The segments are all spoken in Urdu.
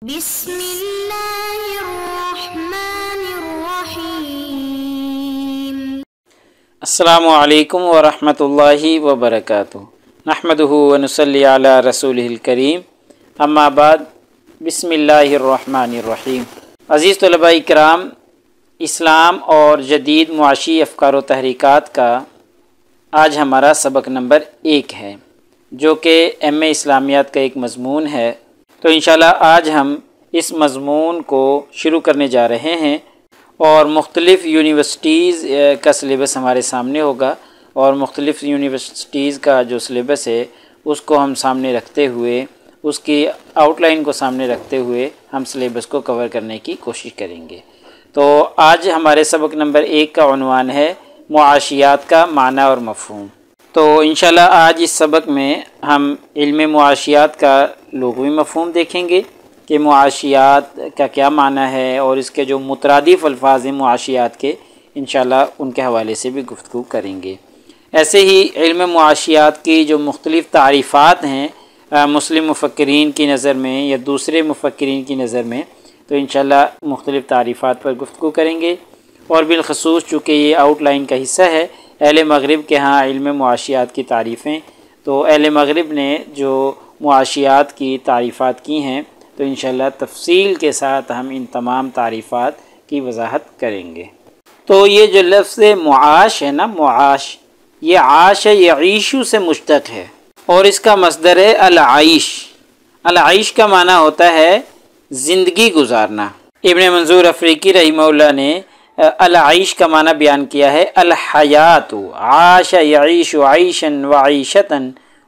بسم اللہ الرحمن الرحیم۔ السلام علیکم ورحمۃ اللہ وبرکاتہ۔ نحمدہ ونصلی علی رسولہ الکریم، اما بعد، بسم اللہ الرحمن الرحیم۔ عزیز طلباء کرام، اسلام اور جدید معاشی افکار و تحریکات کا آج ہمارا سبق نمبر 1 ہے، جو کہ ایم اے اسلامیات کا ایک مضمون ہے۔ تو انشاءاللہ آج ہم اس مضمون کو شروع کرنے جا رہے ہیں، اور مختلف یونیورسٹیز کا سلیبس ہمارے سامنے ہوگا، اور مختلف یونیورسٹیز کا جو سلیبس ہے اس کو ہم سامنے رکھتے ہوئے، اس کی آؤٹ لائن کو سامنے رکھتے ہوئے ہم سلیبس کو کور کرنے کی کوشش کریں گے۔ تو آج ہمارے سبق نمبر 1 کا عنوان ہے معاشیات کا معنی اور مفہوم۔ تو انشاءاللہ آج اس سبق میں ہم علم معاشیات کا لغوی مفہوم دیکھیں گے کہ معاشیات کا کیا معنی ہے، اور اس کے جو مترادف الفاظ ہیں معاشیات کے، انشاءاللہ ان کے حوالے سے بھی گفتگو کریں گے۔ ایسے ہی علم معاشیات کی جو مختلف تعریفات ہیں مسلم مفکرین کی نظر میں یا دوسرے مفکرین کی نظر میں، تو انشاءاللہ مختلف تعریفات پر گفتگو کریں گے۔ اور بالخصوص چونکہ یہ آؤٹ لائن کا حصہ ہے، اہل مغرب کے ہاں علم معاشیات کی تعریفیں، تو اہل مغرب نے جو معاشیات کی تعریفات کی ہیں، تو انشاءاللہ تفصیل کے ساتھ ہم ان تمام تعریفات کی وضاحت کریں گے۔ تو یہ جو لفظ معاش ہے نا، معاش، یہ عاش یعیشو سے مشتق ہے، اور اس کا مصدر ہے العیش۔ العیش کا معنی ہوتا ہے زندگی گزارنا۔ ابن منظور افریقی رحمہ اللہ نے العیش کا معنی بیان کیا ہے الحیات، عاش یعیش عیشا وعیشتا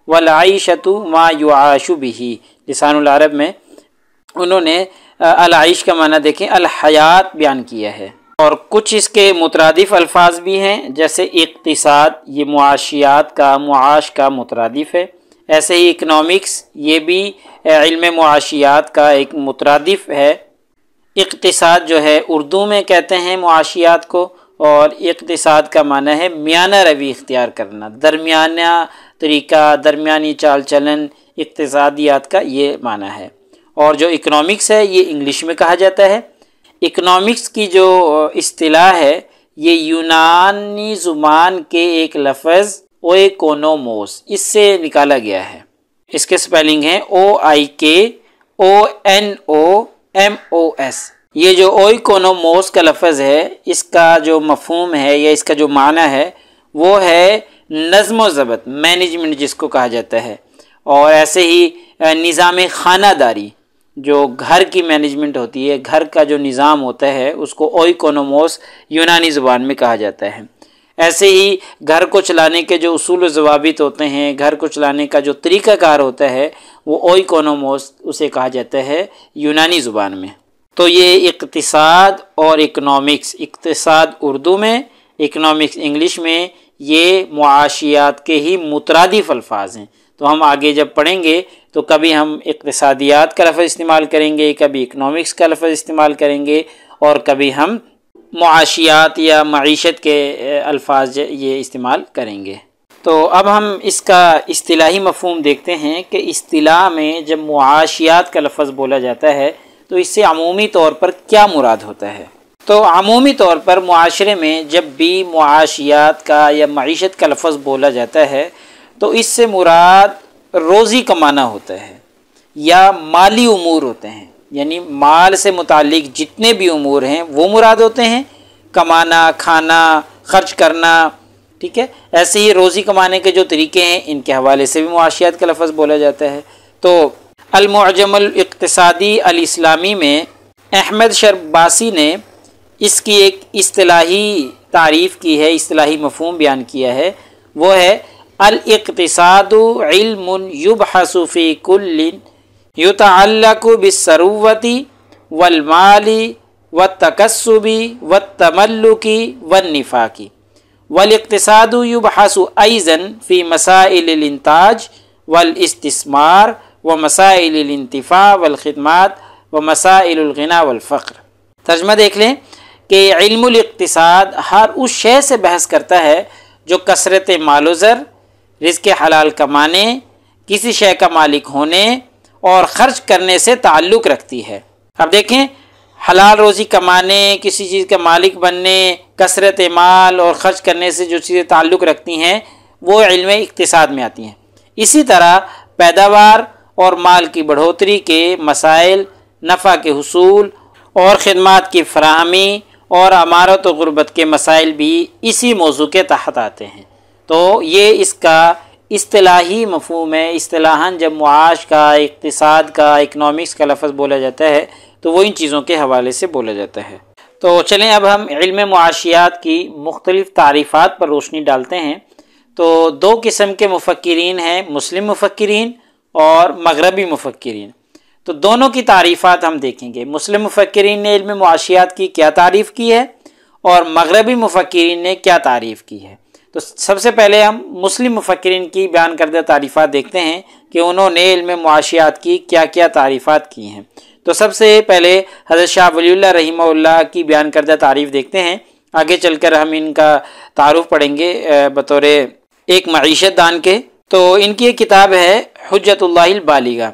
والعیشت ما یعاش به۔ لسان العرب میں انہوں نے العیش کا معنی دیکھیں الحیات بیان کیا ہے، اور کچھ اس کے مترادف الفاظ بھی ہیں، جیسے اقتصاد، یہ معاشیات کا، معاش کا مترادف ہے۔ ایسے ہی اکنامکس، یہ بھی علم معاشیات کا ایک مترادف ہے۔ اقتصاد جو ہے اردو میں کہتے ہیں معاشیات کو، اور اقتصاد کا معنی ہے میانہ روی اختیار کرنا، درمیانہ طریقہ، درمیانی چال چلن، اقتصادیات کا یہ معنی ہے۔ اور جو اکنامکس ہے یہ انگلش میں کہا جاتا ہے۔ اکنامکس کی جو اصطلاح ہے یہ یونانی زبان کے ایک لفظ اوئیکونوموس، اس سے نکالا گیا ہے۔ اس کے سپیلنگ ہے OIKONOMOS۔ یہ جو اوئیکونوموس کا لفظ ہے، اس کا جو مفہوم ہے یا اس کا جو معنی ہے وہ ہے نظم و ضبط، مینجمنٹ جس کو کہا جاتا ہے۔ اور ایسے ہی نظام خانہ داری، جو گھر کی مینجمنٹ ہوتی ہے، گھر کا جو نظام ہوتا ہے، اس کو اوئیکونوموس یونانی زبان میں کہا جاتا ہے۔ ایسے ہی گھر کو چلانے کے جو اصول و ضوابط ہوتے ہیں، گھر کو چلانے کا جو طریقہ کار ہوتا ہے، وہ اوئیکونوموس اسے کہا جاتا ہے یونانی زبان میں۔ تو یہ اقتصاد اور اکنامکس، اقتصاد اردو میں، اکنامکس انگلش میں، یہ معاشیات کے ہی مترادف الفاظ ہیں۔ تو ہم آگے جب پڑھیں گے تو کبھی ہم اقتصادیات کا لفظ استعمال کریں گے، کبھی اکنامکس کا لفظ استعمال کریں گے، اور کبھی ہم معاشیات یا معیشت کے الفاظ یہ استعمال کریں گے۔ تو اب ہم اس کا اصطلاحی مفہوم دیکھتے ہیں کہ اصطلاح میں جب معاشیات کا لفظ بولا جاتا ہے تو اس سے عمومی طور پر کیا مراد ہوتا ہے۔ تو عمومی طور پر معاشرے میں جب بھی معاشیات کا یا معیشت کا لفظ بولا جاتا ہے تو اس سے مراد روزی کمانا ہوتا ہے یا مالی امور ہوتے ہیں، یعنی مال سے متعلق جتنے بھی امور ہیں وہ مراد ہوتے ہیں، کمانا، کھانا، خرچ کرنا، ٹھیک ہے۔ ایسے ہی روزی کمانے کے جو طریقے ہیں ان کے حوالے سے بھی معاشیات کا لفظ بولا جاتا ہے۔ تو المعجم الاقتصادی الاسلامی میں احمد شرباسی نے اس کی ایک اصطلاحی تعریف کی ہے، اصطلاحی مفہوم بیان کیا ہے، وہ ہے الاقتصاد علم یبحث فی کل یتعلق بالثروۃ والمال والتکسب والتملک والنفاق، والاقتصاد یبحث ایضا فی مسائل الانتاج والاستثمار ومسائل الانتفاع والخدمات ومسائل الغنى والفقر۔ ترجمہ دیکھ لیں کہ علم الاقتصاد ہر اس شے سے بحث کرتا ہے جو کثرت مال و زر، رزق حلال کمانے، کسی شے کا مالک ہونے اور خرچ کرنے سے تعلق رکھتی ہے۔ اب دیکھیں، حلال روزی کمانے، کسی چیز کا مالک بننے، کثرت مال اور خرچ کرنے سے جو چیزیں تعلق رکھتی ہیں وہ علم اقتصاد میں آتی ہیں۔ اسی طرح پیداوار اور مال کی بڑھوتری کے مسائل، نفع کے حصول اور خدمات کی فراہمی اور عمارت و غربت کے مسائل بھی اسی موضوع کے تحت آتے ہیں۔ تو یہ اس کا اصطلاحی مفہوم ہے۔ اصطلاحاً جب معاش کا، اقتصاد کا، اکنامکس کا لفظ بولا جاتا ہے تو وہ ان چیزوں کے حوالے سے بولا جاتا ہے۔ تو چلیں اب ہم علم معاشیات کی مختلف تعریفات پر روشنی ڈالتے ہیں۔ تو دو قسم کے مفکرین ہیں، مسلم مفکرین اور مغربی مفکرین۔ تو دونوں کی تعریفات ہم دیکھیں گے۔ مسلم مفکرین نے علم معاشیات کی کیا تعریف کی ہے اور مغربی مفکرین نے کیا تعریف کی ہے۔ تو سب سے پہلے ہم مسلم مفکرین کی بیان کردہ تعریفات دیکھتے ہیں کہ انہوں نے علم معاشیات کی کیا کیا تعریفات کی ہیں۔ تو سب سے پہلے حضرت شاہ ولی اللہ رحمہ اللہ کی بیان کردہ تعریف دیکھتے ہیں، آگے چل کر ہم ان کا تعارف پڑھیں گے بطور ایک معیشت دان کے۔ تو ان کی ایک کتاب ہے حجت اللہ البالغہ۔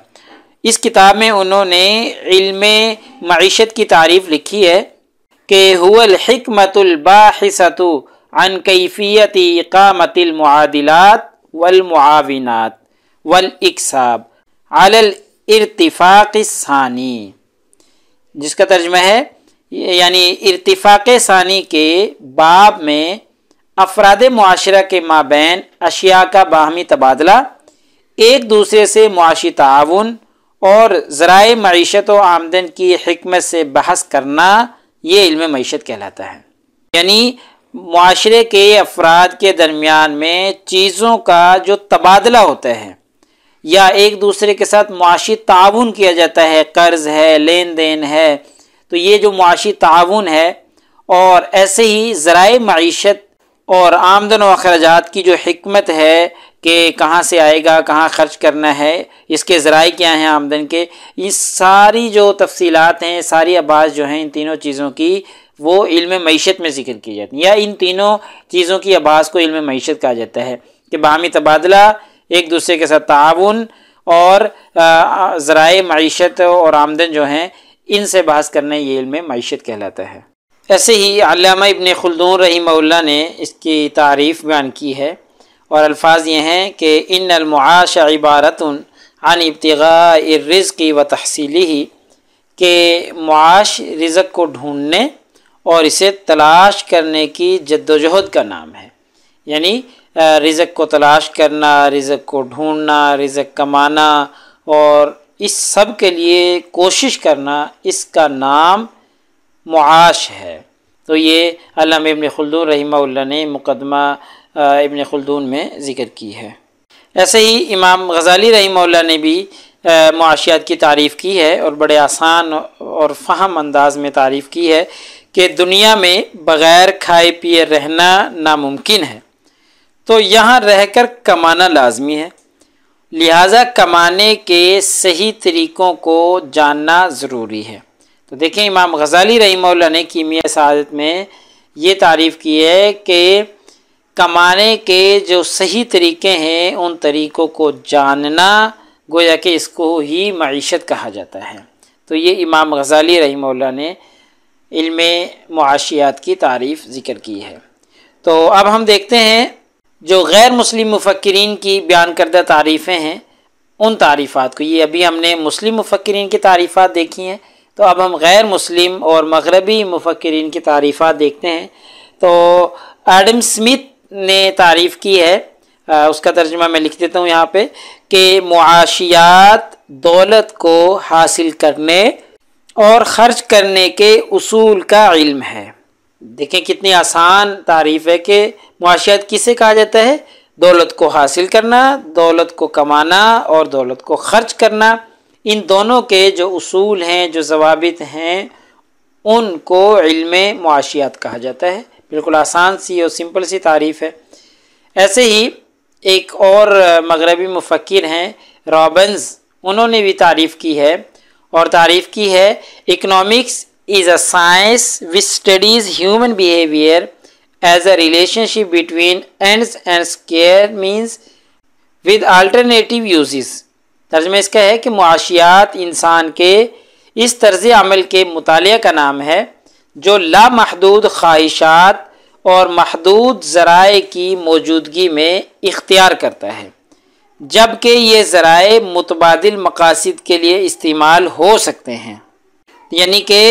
اس کتاب میں انہوں نے علم معیشت کی تعریف لکھی ہے کہ هو الحکمت الباحثۃ عن کیفیت اقامت المعادلات والمعاونات والاکساب علی الارتفاق الثانی، جس کا ترجمہ ہے یعنی ارتفاق ثانی کے باب میں افراد معاشرہ کے مابین اشیاء کا باہمی تبادلہ، ایک دوسرے سے معاشی تعاون اور ذرائع معیشت و آمدن کی حکمت سے بحث کرنا، یہ علم معیشت کہلاتا ہے۔ یعنی معاشرے کے افراد کے درمیان میں چیزوں کا جو تبادلہ ہوتا ہے یا ایک دوسرے کے ساتھ معاشی تعاون کیا جاتا ہے، قرض ہے، لین دین ہے، تو یہ جو معاشی تعاون ہے اور ایسے ہی ذرائع معیشت اور آمدن و اخراجات کی جو حکمت ہے کہ کہاں سے آئے گا، کہاں خرچ کرنا ہے، اس کے ذرائع کیا ہیں آمدن کے، یہ ساری جو تفصیلات ہیں، ساری ابحاث جو ہیں ان تینوں چیزوں کی، وہ علم معیشت میں ذکر کی جاتی ہیں، یا ان تینوں چیزوں کی ابحاث کو علم معیشت کہا جاتا ہے کہ باہمی تبادلہ، ایک دوسرے کے ساتھ تعاون اور ذرائع معیشت اور آمدن جو ہیں ان سے بحث کرنا، یہ علم معیشت کہلاتا ہے۔ ایسے ہی علامہ ابن خلدون رحمہ اللہ نے اس کی تعریف بیان کی ہے اور الفاظ یہ ہیں کہ ان المعاش عبارت عن ابتغاء الرزق و تحصیلہ، کہ معاش رزق کو ڈھونڈنے اور اسے تلاش کرنے کی جد و جہد کا نام ہے۔ یعنی رزق کو تلاش کرنا، رزق کو ڈھونڈنا، رزق کمانا اور اس سب کے لیے کوشش کرنا، اس کا نام معاش ہے۔ تو یہ علامہ ابن خلدون رحمہ اللہ نے مقدمہ ابن خلدون میں ذکر کی ہے۔ ایسے ہی امام غزالی رحمہ اللہ نے بھی معاشیات کی تعریف کی ہے اور بڑے آسان اور فہم انداز میں تعریف کی ہے کہ دنیا میں بغیر کھائے پیے رہنا ناممکن ہے، تو یہاں رہ کر کمانا لازمی ہے، لہٰذا کمانے کے صحیح طریقوں کو جاننا ضروری ہے۔ تو دیکھیں امام غزالی رحمہ اللہ نے کیمیہ سعادت میں یہ تعریف کی ہے کہ کمانے کے جو صحیح طریقے ہیں ان طریقوں کو جاننا، گویا کہ اس کو ہی معیشت کہا جاتا ہے۔ تو یہ امام غزالی رحمہ اللہ نے علم معاشیات کی تعریف ذکر کی ہے۔ تو اب ہم دیکھتے ہیں جو غیر مسلم مفکرین کی بیان کردہ تعریفیں ہیں ان تعریفات کو۔ یہ ابھی ہم نے مسلم مفکرین کی تعریفات دیکھی ہیں، تو اب ہم غیر مسلم اور مغربی مفکرین کی تعریفات دیکھتے ہیں۔ تو ایڈم اسمتھ نے تعریف کی ہے، اس کا ترجمہ میں لکھ دیتا ہوں یہاں پہ، کہ معاشیات دولت کو حاصل کرنے اور خرچ کرنے کے اصول کا علم ہے۔ دیکھیں کتنی آسان تعریف ہے کہ معاشیات کسے کہا جاتا ہے؟ دولت کو حاصل کرنا، دولت کو کمانا اور دولت کو خرچ کرنا، ان دونوں کے جو اصول ہیں، جو ضوابط ہیں، ان کو علم معاشیات کہا جاتا ہے۔ بالکل آسان سی اور سمپل سی تعریف ہے۔ ایسے ہی ایک اور مغربی مفکر ہیں رابنز، انہوں نے بھی تعریف کی ہے اور تعریف کی ہے economics is a science which studies human behavior as a relationship between ends and square means with alternative uses. ترجمہ اس کا ہے کہ معاشیات انسان کے اس طرز عمل کے مطالعہ کا نام ہے جو لامحدود خواہشات اور محدود ذرائع کی موجودگی میں اختیار کرتا ہے، جبکہ یہ ذرائع متبادل مقاصد کے لیے استعمال ہو سکتے ہیں۔ یعنی کہ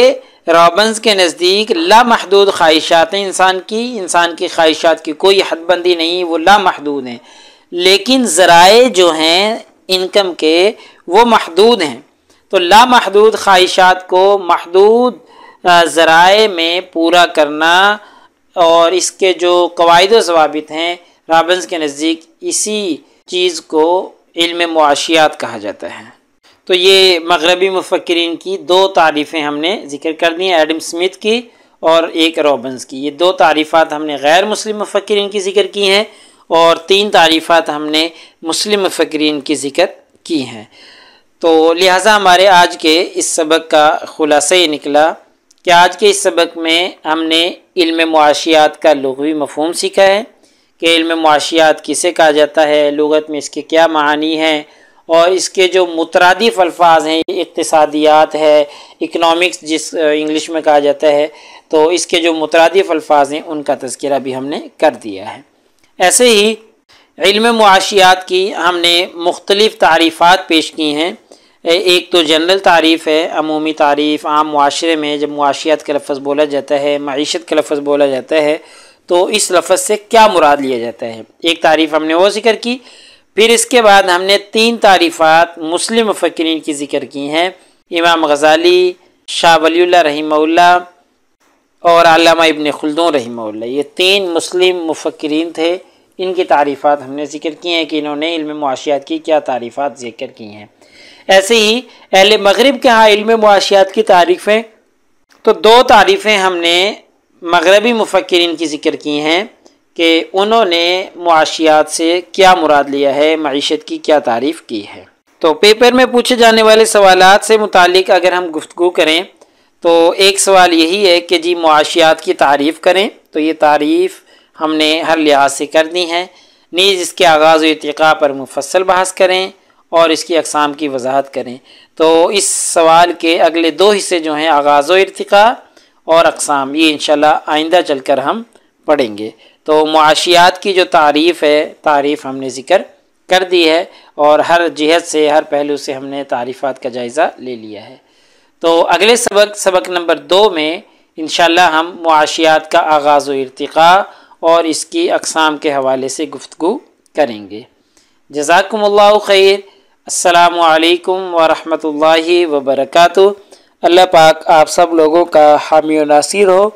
رابنز کے نزدیک لامحدود خواہشات ہیں انسان کی خواہشات کی کوئی حد بندی نہیں، وہ لامحدود ہیں، لیکن ذرائع جو ہیں انکم کے وہ محدود ہیں۔ تو لامحدود خواہشات کو محدود ذرائع میں پورا کرنا اور اس کے جو قواعد و ضوابط ہیں، رابنز کے نزدیک اسی چیز کو علم معاشیات کہا جاتا ہے۔ تو یہ مغربی مفکرین کی دو تعریفیں ہم نے ذکر کر دی ہیں، ایڈم سمتھ کی اور ایک رابنز کی۔ یہ دو تعریفات ہم نے غیر مسلم مفکرین کی ذکر کی ہیں اور 3 تعریفات ہم نے مسلم مفکرین کی ذکر کی ہیں۔ تو لہٰذا ہمارے آج کے اس سبق کا خلاصہ یہ نکلا کہ آج کے اس سبق میں ہم نے علم معاشیات کا لغوی مفہوم سیکھا ہے کہ علم معاشیات کسے کہا جاتا ہے، لغت میں اس کے کیا معانی ہیں، اور اس کے جو مترادف الفاظ ہیں، اقتصادیات ہے، اکنامکس جس انگلش میں کہا جاتا ہے، تو اس کے جو مترادف الفاظ ہیں ان کا تذکرہ بھی ہم نے کر دیا ہے۔ ایسے ہی علم معاشیات کی ہم نے مختلف تعریفات پیش کی ہیں۔ ایک تو جنرل تعریف ہے، عمومی تعریف، عام معاشرے میں جب معاشیات کا لفظ بولا جاتا ہے، معیشت کا لفظ بولا جاتا ہے تو اس لفظ سے کیا مراد لیا جاتا ہے، ایک تعریف ہم نے وہ ذکر کی۔ پھر اس کے بعد ہم نے 3 تعریفات مسلم مفکرین کی ذکر کی ہیں، امام غزالی، شاہ ولی اللہ رحمہ اللہ اور علامہ ابن خلدون رحمہ اللہ، یہ 3 مسلم مفکرین تھے، ان کی تعریفات ہم نے ذکر کی ہیں کہ انہوں نے علم معاشیات کی کیا تعریفات ذکر کی ہیں۔ ایسے ہی اہل مغرب کے ہاں علم معاشیات کی تعریفیں، تو 2 تعریفیں ہم نے مغربی مفکرین کی ذکر کی ہیں کہ انہوں نے معاشیات سے کیا مراد لیا ہے، معیشت کی کیا تعریف کی ہے۔ تو پیپر میں پوچھے جانے والے سوالات سے متعلق اگر ہم گفتگو کریں تو ایک سوال یہی ہے کہ جی معاشیات کی تعریف کریں، تو یہ تعریف ہم نے ہر لحاظ سے کر دی ہے، نیز اس کے آغاز و ارتقاء پر مفصل بحث کریں اور اس کی اقسام کی وضاحت کریں۔ تو اس سوال کے اگلے 2 حصے جو ہیں، آغاز و ارتقاء اور اقسام، یہ انشاءاللہ آئندہ چل کر ہم پڑھیں گے۔ تو معاشیات کی جو تعریف ہم نے ذکر کر دی ہے اور ہر جہت سے، ہر پہلو سے ہم نے تعریفات کا جائزہ لے لیا ہے۔ تو اگلے سبق نمبر 2 میں انشاءاللہ ہم معاشیات کا آغاز و ارتقاء اور اس کی اقسام کے حوالے سے گفتگو کریں گے۔ جزاکم اللہ خیر۔ السلام علیکم ورحمۃ اللہ وبرکاتہ۔ اللہ پاک آپ سب لوگوں کا حامی و ناصر ہو۔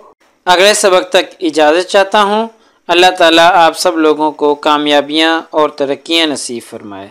اگلے سبق تک اجازت چاہتا ہوں۔ اللہ تعالیٰ آپ سب لوگوں کو کامیابیاں اور ترقیاں نصیب فرمائے۔